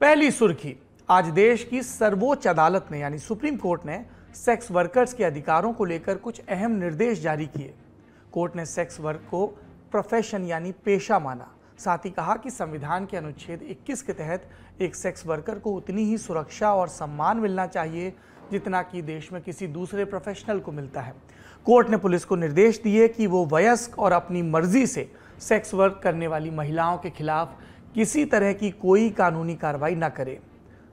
पहली सुर्खी, आज देश की सर्वोच्च अदालत ने यानी सुप्रीम कोर्ट ने सेक्स वर्कर्स के अधिकारों को लेकर कुछ अहम निर्देश जारी किए। कोर्ट ने सेक्स वर्क को प्रोफेशन यानी पेशा माना। साथ ही कहा कि संविधान के अनुच्छेद 21 के तहत एक सेक्स वर्कर को उतनी ही सुरक्षा और सम्मान मिलना चाहिए जितना कि देश में किसी दूसरे प्रोफेशनल को मिलता है। कोर्ट ने पुलिस को निर्देश दिए कि वो वयस्क और अपनी मर्जी से सेक्स वर्क करने वाली महिलाओं के खिलाफ किसी तरह की कोई कानूनी कार्रवाई न करे।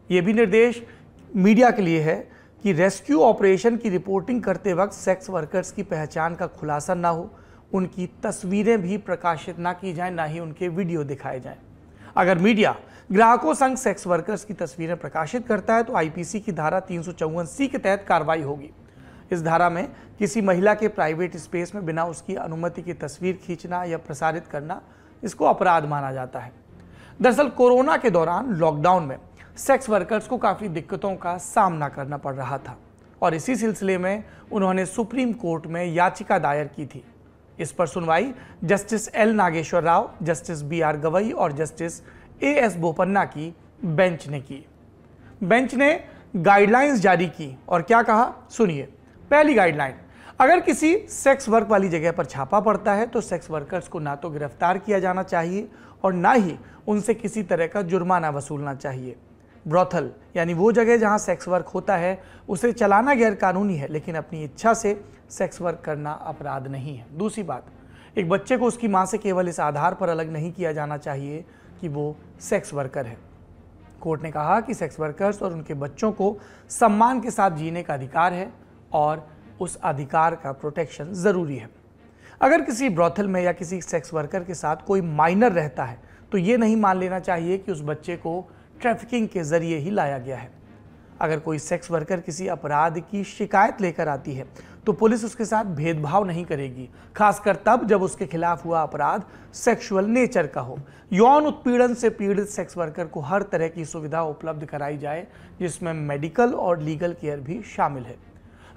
ये भी निर्देश मीडिया के लिए है कि रेस्क्यू ऑपरेशन की रिपोर्टिंग करते वक्त सेक्स वर्कर्स की पहचान का खुलासा ना हो, उनकी तस्वीरें भी प्रकाशित ना की जाएं, ना ही उनके वीडियो दिखाए जाएं। अगर मीडिया ग्राहकों संग सेक्स वर्कर्स की तस्वीरें प्रकाशित करता है तो आईपीसी की धारा 354C के तहत कार्रवाई होगी। इस धारा में किसी महिला के प्राइवेट स्पेस में बिना उसकी अनुमति की तस्वीर खींचना या प्रसारित करना, इसको अपराध माना जाता है। दरअसल कोरोना के दौरान लॉकडाउन में सेक्स वर्कर्स को काफ़ी दिक्कतों का सामना करना पड़ रहा था और इसी सिलसिले में उन्होंने सुप्रीम कोर्ट में याचिका दायर की थी। इस पर सुनवाई justice L Nageswara Rao, justice BR Gavai और जस्टिस AS बोपन्ना की बेंच ने की। बेंच ने गाइडलाइंस जारी की और क्या कहा, सुनिए। पहली गाइडलाइन, अगर किसी सेक्स वर्क वाली जगह पर छापा पड़ता है तो सेक्स वर्कर्स को ना तो गिरफ्तार किया जाना चाहिए और ना ही उनसे किसी तरह का जुर्माना वसूलना चाहिए। ब्रॉथल यानी वो जगह जहां सेक्स वर्क होता है उसे चलाना गैर कानूनी है, लेकिन अपनी इच्छा से सेक्स वर्क करना अपराध नहीं है। दूसरी बात, एक बच्चे को उसकी मां से केवल इस आधार पर अलग नहीं किया जाना चाहिए कि वो सेक्स वर्कर है। कोर्ट ने कहा कि सेक्स वर्कर्स और उनके बच्चों को सम्मान के साथ जीने का अधिकार है और उस अधिकार का प्रोटेक्शन जरूरी है। अगर किसी ब्रॉथल में या किसी सेक्स वर्कर के साथ कोई माइनर रहता है तो ये नहीं मान लेना चाहिए कि उस बच्चे को ट्रैफिकिंग के जरिए ही लाया गया है। अगर कोई सेक्स वर्कर किसी अपराध की शिकायत लेकर आती है तो पुलिस उसके साथ भेदभाव नहीं करेगी, खासकर तब जब उसके खिलाफ हुआ अपराध सेक्सुअल नेचर का हो। यौन उत्पीड़न से पीड़ित सेक्स वर्कर को हर तरह की सुविधा उपलब्ध कराई जाए, जिसमें मेडिकल और लीगल केयर भी शामिल है।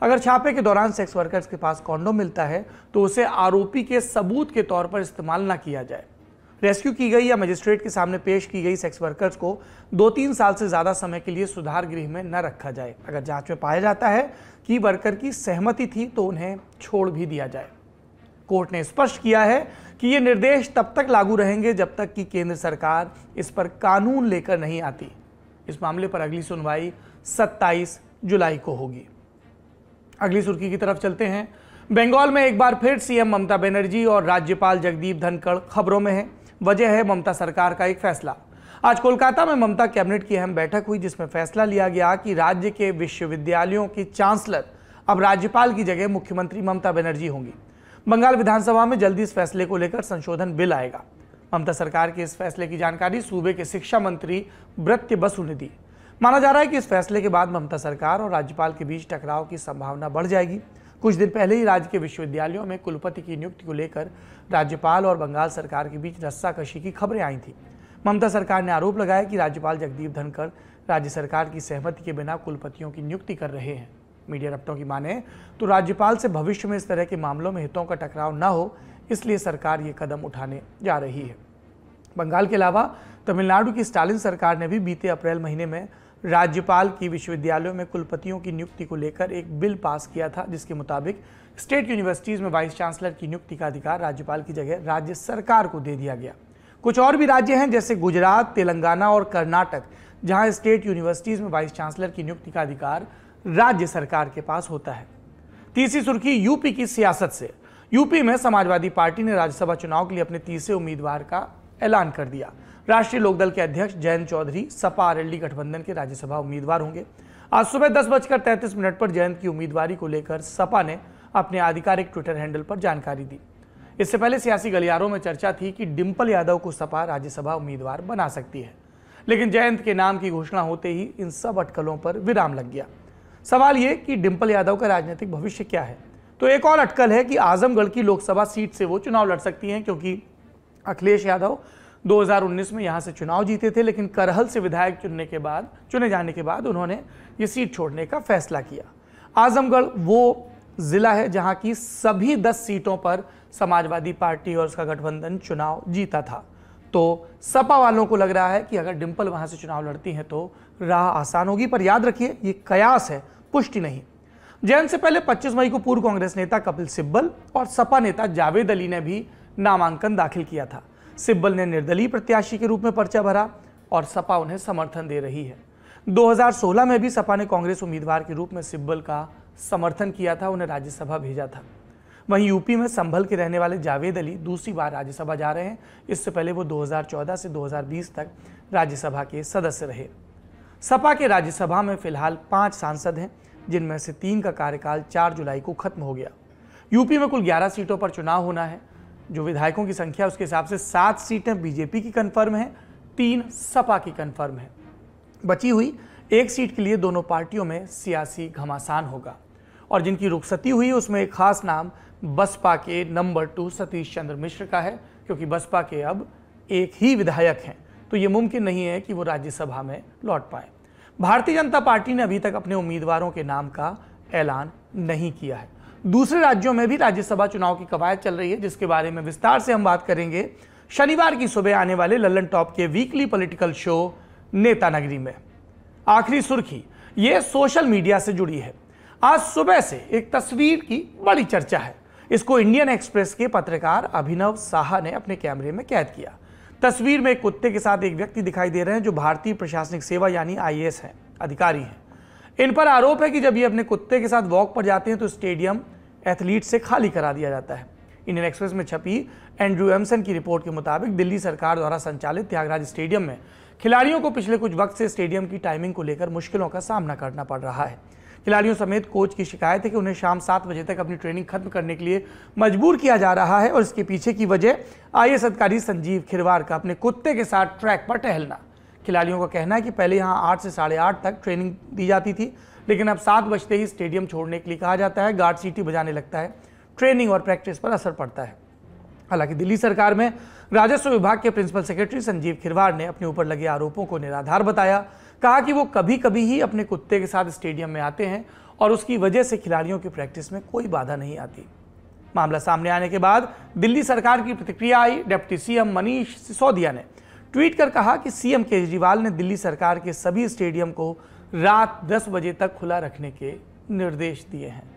अगर छापे के दौरान सेक्स वर्कर्स के पास कॉन्डोम मिलता है तो उसे आरोपी के सबूत के तौर पर इस्तेमाल न किया जाए। रेस्क्यू की गई या मजिस्ट्रेट के सामने पेश की गई सेक्स वर्कर्स को 2-3 साल से ज़्यादा समय के लिए सुधार गृह में न रखा जाए। अगर जांच में पाया जाता है कि वर्कर की सहमति थी तो उन्हें छोड़ भी दिया जाए। कोर्ट ने स्पष्ट किया है कि ये निर्देश तब तक लागू रहेंगे जब तक कि केंद्र सरकार इस पर कानून लेकर नहीं आती। इस मामले पर अगली सुनवाई 27 जुलाई को होगी। अगली सुर्खी की तरफ चलते हैं। बंगाल में एक बार फिर सीएम ममता बनर्जी और राज्यपाल जगदीप धनखड़ खबरों में है। वजह है ममता सरकार का एक फैसला। आज कोलकाता में ममता कैबिनेट की अहम बैठक हुई जिसमें फैसला लिया गया कि राज्य के विश्वविद्यालयों की चांसलर अब राज्यपाल की जगह मुख्यमंत्री ममता बनर्जी होंगी। बंगाल विधानसभा में जल्दी इस फैसले को लेकर संशोधन बिल आएगा। ममता सरकार के इस फैसले की जानकारी सूबे के शिक्षा मंत्री ब्रत्य बसु ने दी। माना जा रहा है कि इस फैसले के बाद ममता सरकार और राज्यपाल के बीच टकराव की संभावना बढ़ जाएगी। कुछ दिन पहले ही राज्य के विश्वविद्यालयों में कुलपति की नियुक्ति को लेकर राज्यपाल और बंगाल सरकार के बीच रस्साकशी की खबरें आई थी। ममता सरकार ने आरोप लगाया कि राज्यपाल जगदीप धनखड़ राज्य सरकार की सहमति के बिना कुलपतियों की नियुक्ति कर रहे हैं। मीडिया रपटों की माने तो राज्यपाल से भविष्य में इस तरह के मामलों में हितों का टकराव न हो, इसलिए सरकार ये कदम उठाने जा रही है। बंगाल के अलावा तमिलनाडु की स्टालिन सरकार ने भी बीते अप्रैल महीने में राज्यपाल की विश्वविद्यालयों में कुलपतियों की नियुक्ति को लेकर एक बिल पास किया था, जिसके मुताबिक स्टेट यूनिवर्सिटीज में वाइस चांसलर की नियुक्ति का अधिकार राज्यपाल की जगह राज्य सरकार को दे दिया गया। कुछ और भी राज्य हैं जैसे गुजरात, तेलंगाना और कर्नाटक, जहां स्टेट यूनिवर्सिटीज में वाइस चांसलर की नियुक्ति का अधिकार राज्य सरकार के पास होता है। तीसरी सुर्खी यूपी की सियासत से। यूपी में समाजवादी पार्टी ने राज्यसभा चुनाव के लिए अपने तीसरे उम्मीदवार का ऐलान कर दिया। राष्ट्रीय लोकदल के अध्यक्ष जयंत चौधरी सपा आरएलडी गठबंधन के राज्यसभा उम्मीदवार होंगे। आज सुबह 10:33 पर जयंत की उम्मीदवारी को लेकर सपा ने अपने आधिकारिक ट्विटर हैंडल पर जानकारी दी। इससे पहले सियासी गलियारों में चर्चा थी कि डिंपल यादव को सपा राज्यसभा उम्मीदवार बना सकती है, लेकिन जयंत के नाम की घोषणा होते ही इन सब अटकलों पर विराम लग गया। सवाल ये कि डिंपल यादव का राजनीतिक भविष्य क्या है। तो एक और अटकल है कि आजमगढ़ की लोकसभा सीट से वो चुनाव लड़ सकती हैं, क्योंकि अखिलेश यादव 2019 में यहां से चुनाव जीते थे, लेकिन करहल से विधायक चुने जाने के बाद उन्होंने ये सीट छोड़ने का फैसला किया। आजमगढ़ वो जिला है जहां की सभी 10 सीटों पर समाजवादी पार्टी और उसका गठबंधन चुनाव जीता था। तो सपा वालों को लग रहा है कि अगर डिंपल वहां से चुनाव लड़ती हैं तो राह आसान होगी, पर याद रखिए ये कयास है, पुष्टि नहीं। जयंत से पहले 25 मई को पूर्व कांग्रेस नेता कपिल सिब्बल और सपा नेता जावेद अली ने भी नामांकन दाखिल किया था। सिब्बल ने निर्दलीय प्रत्याशी के रूप में पर्चा भरा और सपा उन्हें समर्थन दे रही है। 2016 में भी सपा ने कांग्रेस उम्मीदवार के रूप में सिब्बल का समर्थन किया था, उन्हें राज्यसभा भेजा था। वहीं यूपी में संभल के रहने वाले जावेद अली दूसरी बार राज्यसभा जा रहे हैं। इससे पहले वो 2014 से 2020 तक राज्यसभा के सदस्य रहे। सपा के राज्यसभा में फिलहाल 5 सांसद हैं, जिनमें से 3 का कार्यकाल 4 जुलाई को खत्म हो गया। यूपी में कुल 11 सीटों पर चुनाव होना है। जो विधायकों की संख्या उसके हिसाब से 7 सीटें बीजेपी की कन्फर्म है, 3 सपा की कन्फर्म है। बची हुई 1 सीट के लिए दोनों पार्टियों में सियासी घमासान होगा और जिनकी रुखसती हुई उसमें एक खास नाम बसपा के नंबर 2 सतीश चंद्र मिश्र का है, क्योंकि बसपा के अब एक ही विधायक हैं, तो ये मुमकिन नहीं है कि वो राज्यसभा में लौट पाए। भारतीय जनता पार्टी ने अभी तक अपने उम्मीदवारों के नाम का ऐलान नहीं किया है। दूसरे राज्यों में भी राज्यसभा चुनाव की कवायद चल रही है, जिसके बारे में विस्तार से हम बात करेंगे शनिवार की सुबह आने वाले लल्लन टॉप के वीकली पॉलिटिकल शो नेता नगरी में। आखिरी सुर्खी ये सोशल मीडिया से जुड़ी है। आज सुबह से एक तस्वीर की बड़ी चर्चा है। इसको इंडियन एक्सप्रेस के पत्रकार अभिनव साहा ने अपने कैमरे में कैद किया। तस्वीर में एक कुत्ते के साथ एक व्यक्ति दिखाई दे रहे हैं जो भारतीय प्रशासनिक सेवा यानी IAS हैं, अधिकारी हैं। इन पर आरोप है कि जब ये अपने कुत्ते के साथ वॉक पर जाते हैं तो स्टेडियम एथलीट से खाली करा दिया जाता है। इंडियन एक्सप्रेस में छपी एंड्रू एमसन की रिपोर्ट के मुताबिक दिल्ली सरकार द्वारा संचालित त्यागराज स्टेडियम में खिलाड़ियों को पिछले कुछ वक्त से स्टेडियम की टाइमिंग को लेकर मुश्किलों का सामना करना पड़ रहा है। खिलाड़ियों समेत कोच की शिकायत है कि उन्हें शाम 7 बजे तक अपनी ट्रेनिंग खत्म करने के लिए मजबूर किया जा रहा है और इसके पीछे की वजह IAS अधिकारी संजीव खिरवार का अपने कुत्ते के साथ ट्रैक पर टहलना। खिलाड़ियों का कहना है कि पहले यहाँ 8 से 8:30 तक ट्रेनिंग दी जाती थी, लेकिन अब 7 बजते ही स्टेडियम छोड़ने के लिए कहा जाता है। गार्ड सीटी बजाने लगता है। ट्रेनिंग और प्रैक्टिस पर असर पड़ता है। हालांकि दिल्ली सरकार में राजस्व विभाग के प्रिंसिपल सेक्रेटरी संजीव खिरवार ने अपने ऊपर लगे आरोपों को निराधार बताया। कहा कि वो कभी कभी ही अपने कुत्ते के साथ स्टेडियम में आते हैं और उसकी वजह से खिलाड़ियों की प्रैक्टिस में कोई बाधा नहीं आती। मामला सामने आने के बाद दिल्ली सरकार की प्रतिक्रिया आई। डिप्टी CM मनीष सिसोदिया ने ट्वीट कर कहा कि CM केजरीवाल ने दिल्ली सरकार के सभी स्टेडियम को रात 10 बजे तक खुला रखने के निर्देश दिए हैं।